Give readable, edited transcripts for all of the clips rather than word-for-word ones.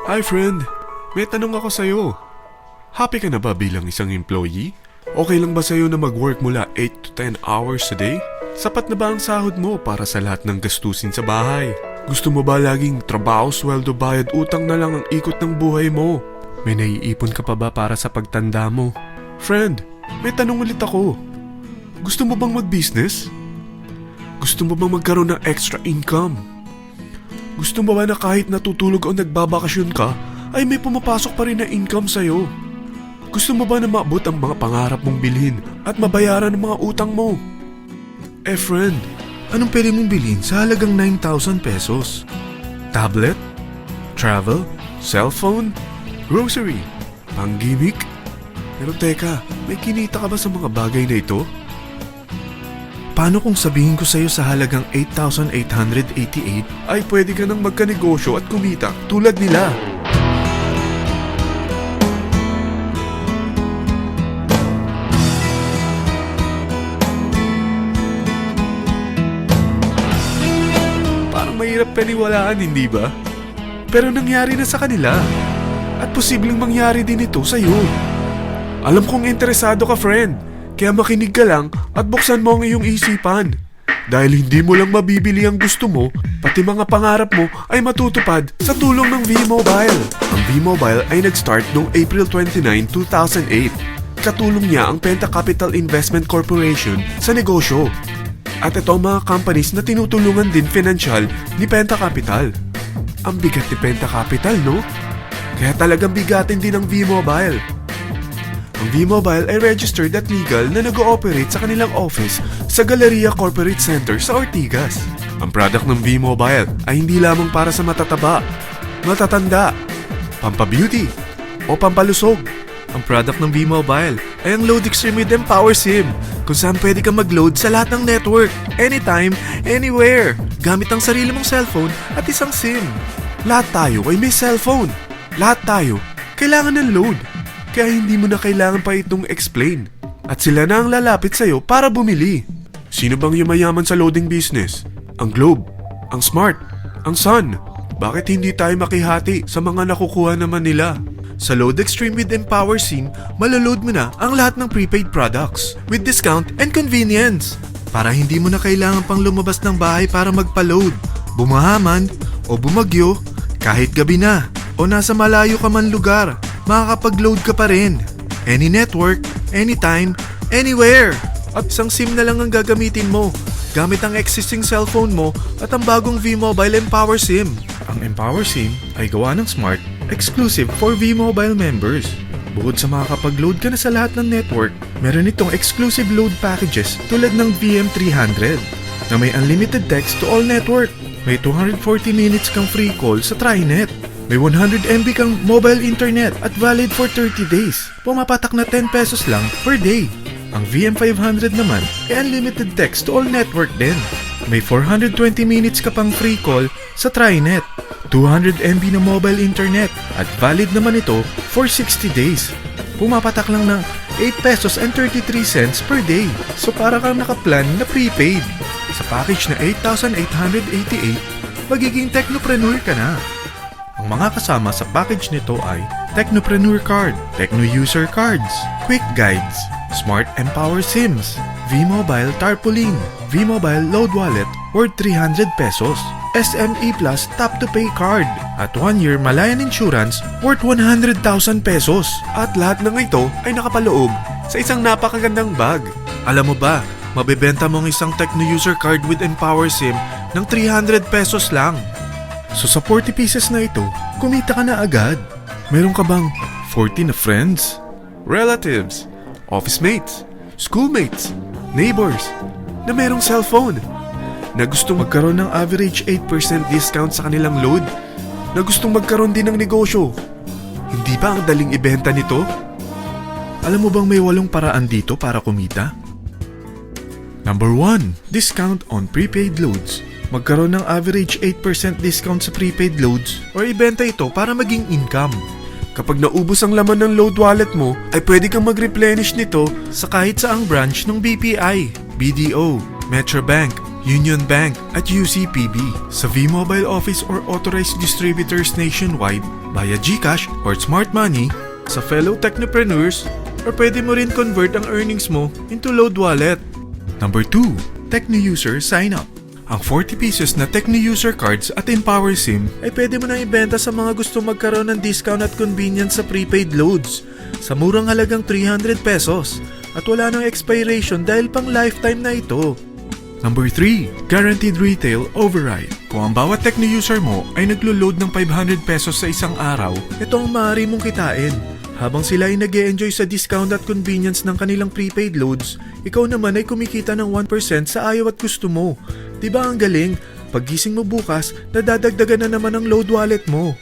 Hi friend, may tanong ako sa'yo. Happy ka na ba bilang isang employee? Okay lang ba sa'yo na mag-work mula 8 to 10 hours a day? Sapat na ba ang sahod mo para sa lahat ng gastusin sa bahay? Gusto mo ba laging trabaho, sweldo, bayad, utang na lang ang ikot ng buhay mo? May naiipon ka pa ba para sa pagtanda mo? Friend, may tanong ulit ako. Gusto mo bang mag-business? Gusto mo bang magkaroon ng extra income? Gusto mo ba na kahit natutulog o nagbabakasyon ka, ay may pumapasok pa rin na income sa'yo? Gusto mo ba na maabot ang mga pangarap mong bilhin at mabayaran ang mga utang mo? Friend, anong pwede mong bilhin sa halagang 9,000 pesos? Tablet? Travel? Cellphone? Grocery? Pang-gimmick? Pero teka, may kinita ka ba sa mga bagay na ito? Paano kung sabihin ko sa'yo sa halagang 8,888 ay pwede ka nang magkanegosyo at kumita tulad nila? Parang mahirap paniwalaan, hindi ba? Pero nangyari na sa kanila. At posibleng mangyari din ito sa'yo. Alam kong interesado ka, friend. Kaya makinig ka lang at buksan mo ang iyong isipan. Dahil hindi mo lang mabibili ang gusto mo, pati mga pangarap mo ay matutupad sa tulong ng V-Mobile. Ang V-Mobile ay nag-start noong April 29, 2008. Katulong niya ang Penta Capital Investment Corporation sa negosyo. At ito ang mga companies na tinutulungan din financial ni Penta Capital. Ang bigat ni Penta Capital, no? Kaya talagang bigatin din ang V-Mobile. Ang V-Mobile ay registered at legal na nag-ooperate sa kanilang office sa Galleria Corporate Center sa Ortigas. Ang product ng V-Mobile ay hindi lamang para sa matataba, matatanda, pampabeauty, o pampalusog. Ang product ng V-Mobile ay ang Load Extreme with Empower SIM, kung saan pwede kang mag-load sa lahat ng network, anytime, anywhere, gamit ang sarili mong cellphone at isang SIM. Lahat tayo ay may cellphone. Lahat tayo kailangan ng load. Kaya hindi mo na kailangan pa itong explain. At sila na ang lalapit sa'yo para bumili. Sino bang yumayaman sa loading business? Ang Globe, ang Smart, ang Sun. Bakit hindi tayo makihati sa mga nakukuha naman nila? Sa Load Extreme with Empower SIM, maloload mo na ang lahat ng prepaid products with discount and convenience. Para hindi mo na kailangan pang lumabas ng bahay para magpa-load. Bumahaman o bumagyo, kahit gabi na o nasa malayo ka man lugar, makakapag-load ka pa rin. Any network, anytime, anywhere. At isang SIM na lang ang gagamitin mo gamit ang existing cellphone mo at ang bagong V-Mobile Empower SIM. Ang Empower SIM ay gawa ng Smart, exclusive for V-Mobile members. Bukod sa makakapag-load ka na sa lahat ng network, meron itong exclusive load packages tulad ng VM300 na may unlimited text to all network. May 240 minutes kang free call sa TriNet. May 100 MB kang mobile internet at valid for 30 days. Pumapatak na 10 pesos lang per day. Ang VM500 naman ay unlimited text to all network din. May 420 minutes ka pang free call sa TriNet. 200 MB na mobile internet at valid naman ito for 60 days. Pumapatak lang ng 8 pesos and 33 cents per day. So para kang nakaplan na prepaid. Sa package na 8,888, magiging technopreneur ka na. Ang mga kasama sa package nito ay Technopreneur Card, Techno User Cards, Quick Guides, Smart Empower SIMs, V-Mobile Tarpaulin, V-Mobile Load Wallet worth 300 pesos, SME Plus Tap to Pay Card, at 1-year Malayan Insurance worth 100,000 pesos. At lahat ng ito ay nakapaloob sa isang napakagandang bag. Alam mo ba, mabebenta mo ang isang Techno User Card with Empower SIM ng 300 pesos lang. So sa 40 pieces na ito, kumita ka na agad. Meron ka bang 40 na friends, relatives, office mates, schoolmates, neighbors na merong cellphone, na gustong magkaroon ng average 8% discount sa kanilang load, na gustong magkaroon din ng negosyo? Hindi ba ang daling ibenta nito? Alam mo bang may 8 paraan dito para kumita? Number 1, discount on prepaid loads. Magkaroon ng average 8% discount sa prepaid loads o ibenta ito para maging income. Kapag naubos ang laman ng load wallet mo, ay pwede kang mag-replenish nito sa kahit saang branch ng BPI, BDO, Metrobank, Union Bank at UCPB, sa V-Mobile office or authorized distributors nationwide, via GCash or Smart Money, sa fellow technopreneurs, or pwede mo rin convert ang earnings mo into load wallet. Number 2, Techno-User Sign Up. Ang 40 pesos na Techno-User Cards at Empower SIM ay pwede mo nang ibenta sa mga gusto magkaroon ng discount at convenience sa prepaid loads sa murang halagang 300 pesos at wala nang expiration dahil pang lifetime na ito. Number 3, Guaranteed Retail Override. Kung ang bawat Techno-User mo ay naglo-load ng 500 pesos sa isang araw, ito ang maaari mong kitain. Habang sila ay nag-e-enjoy sa discount at convenience ng kanilang prepaid loads, ikaw naman ay kumikita ng 1% sa ayaw at gusto mo. Diba ang galing? Paggising mo bukas, nadadagdagan na naman ang load wallet mo.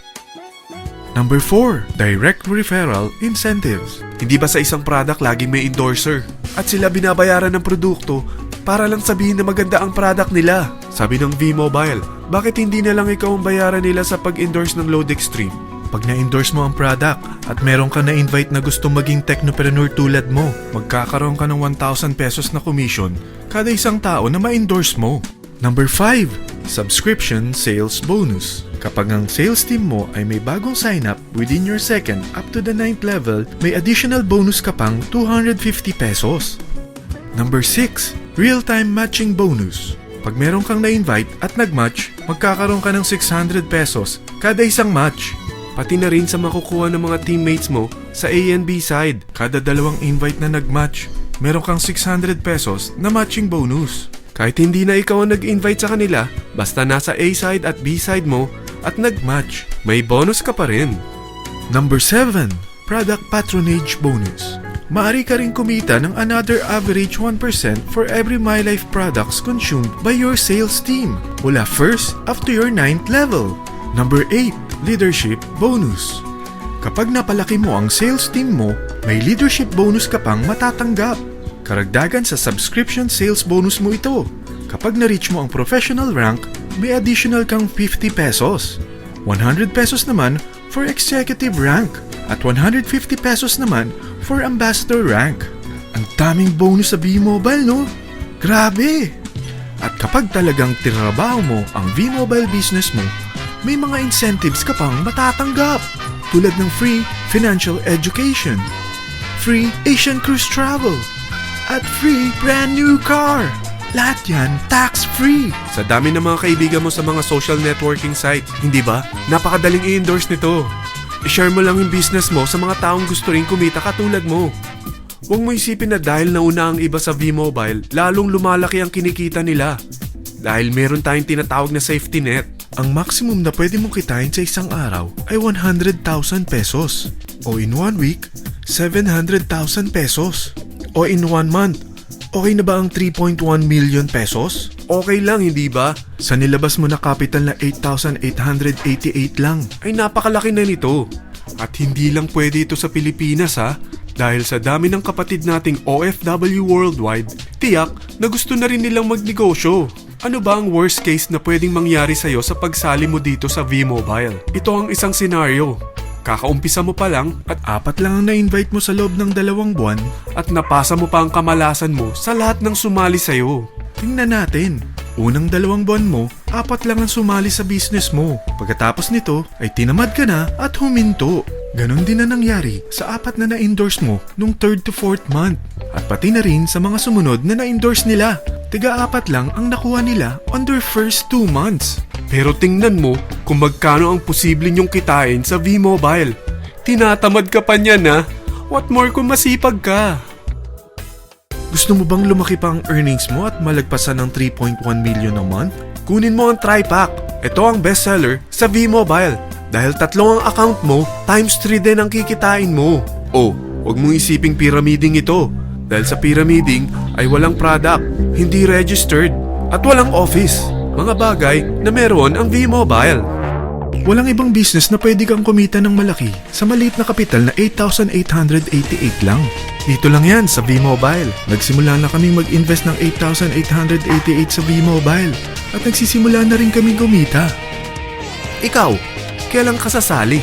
Number 4, Direct Referral Incentives. Hindi ba sa isang product laging may endorser? At sila binabayaran ng produkto para lang sabihin na maganda ang product nila. Sabi ng V-Mobile, bakit hindi na lang ikaw ang bayaran nila sa pag-endorse ng Load Extreme? Pag na-endorse mo ang product at meron ka na-invite na gustong maging technopreneur tulad mo, magkakaroon ka ng 1,000 pesos na commission kada isang tao na ma-endorse mo. Number 5, Subscription Sales Bonus. Kapag ang sales team mo ay may bagong sign-up within your second up to the 9th level, may additional bonus ka pang 250 pesos. Number 6, Real-Time Matching Bonus. Pag meron kang na-invite at nag-match, magkakaroon ka ng 600 pesos kada isang match. Pati na rin sa makukuha ng mga teammates mo sa A and B side. Kada dalawang invite na nag-match, meron kang 600 pesos na matching bonus. Kahit hindi na ikaw ang nag-invite sa kanila, basta nasa A side at B side mo at nag-match, may bonus ka pa rin. Number 7, Product Patronage Bonus. Maaari ka rin kumita ng another average 1% for every MyLife products consumed by your sales team mula 1st up to your 9th level. Number 8, Leadership Bonus. Kapag napalaki mo ang sales team mo, may leadership bonus ka pang matatanggap. Karagdagan sa subscription sales bonus mo ito. Kapag na-reach mo ang professional rank, may additional kang 50 pesos. 100 pesos naman for executive rank at 150 pesos naman for ambassador rank. Ang daming bonus sa V-Mobile, no? Grabe! At kapag talagang tinrabaho mo ang V-Mobile business mo, may mga incentives ka pang matatanggap tulad ng free financial education, free Asian cruise travel, at free brand new car. Lahat yan tax-free. Sa dami ng mga kaibigan mo sa mga social networking sites, hindi ba? Napakadaling i-endorse nito. I-share mo lang yung business mo sa mga taong gusto rin kumita katulad mo. Huwag mo isipin na dahil nauna ang iba sa V-Mobile, lalong lumalaki ang kinikita nila. Dahil meron tayong tinatawag na safety net. Ang maximum na pwede mong kitain sa isang araw ay 100,000 pesos. O in 1 week, 700,000 pesos. O in 1 month, okay na ba ang 3.1 million pesos? Okay lang, hindi ba? Sa nilabas mo na capital na 8,888 lang, ay napakalaki na nito. At hindi lang pwede ito sa Pilipinas ha, dahil sa dami ng kapatid nating OFW worldwide, tiyak na gusto na rin nilang magnegosyo. Ano ba ang worst case na pwedeng mangyari sa'yo sa pagsali mo dito sa V-Mobile? Ito ang isang senaryo. Kakaumpisa mo pa lang at 4 lang ang na-invite mo sa loob ng 2 buwan at napasa mo pa ang kamalasan mo sa lahat ng sumali sa'yo. Tingnan natin. Unang 2 buwan mo, 4 lang ang sumali sa business mo. Pagkatapos nito ay tinamad ka na at huminto. Ganon din na nangyari sa 4 na na-endorse mo nung 3rd to 4th month. At pati na rin sa mga sumunod na na-endorse nila. Tiga-4 lang ang nakuha nila on their first 2 months. Pero tingnan mo kung magkano ang posible nyong kitain sa V-Mobile. Tinatamad ka pa niyan ha? What more kung masipag ka? Gusto mo bang lumaki pa ang earnings mo at malagpasan ng 3.1 million a month? Kunin mo ang TriPack. Ito ang bestseller sa V-Mobile. Dahil 3 ang account mo, times 3 din ang kikitain mo. Oh, huwag mong isiping pyramiding ito. Dahil sa pyramiding ay walang product, hindi registered, at walang office. Mga bagay na meron ang V-Mobile. Walang ibang business na pwede kang kumita ng malaki sa maliit na kapital na 8,888 lang. Dito lang yan sa V-Mobile. Nagsimula na kaming mag-invest ng 8,888 sa V-Mobile at nagsisimula na rin kaming kumita. Ikaw, kailan ka sasali?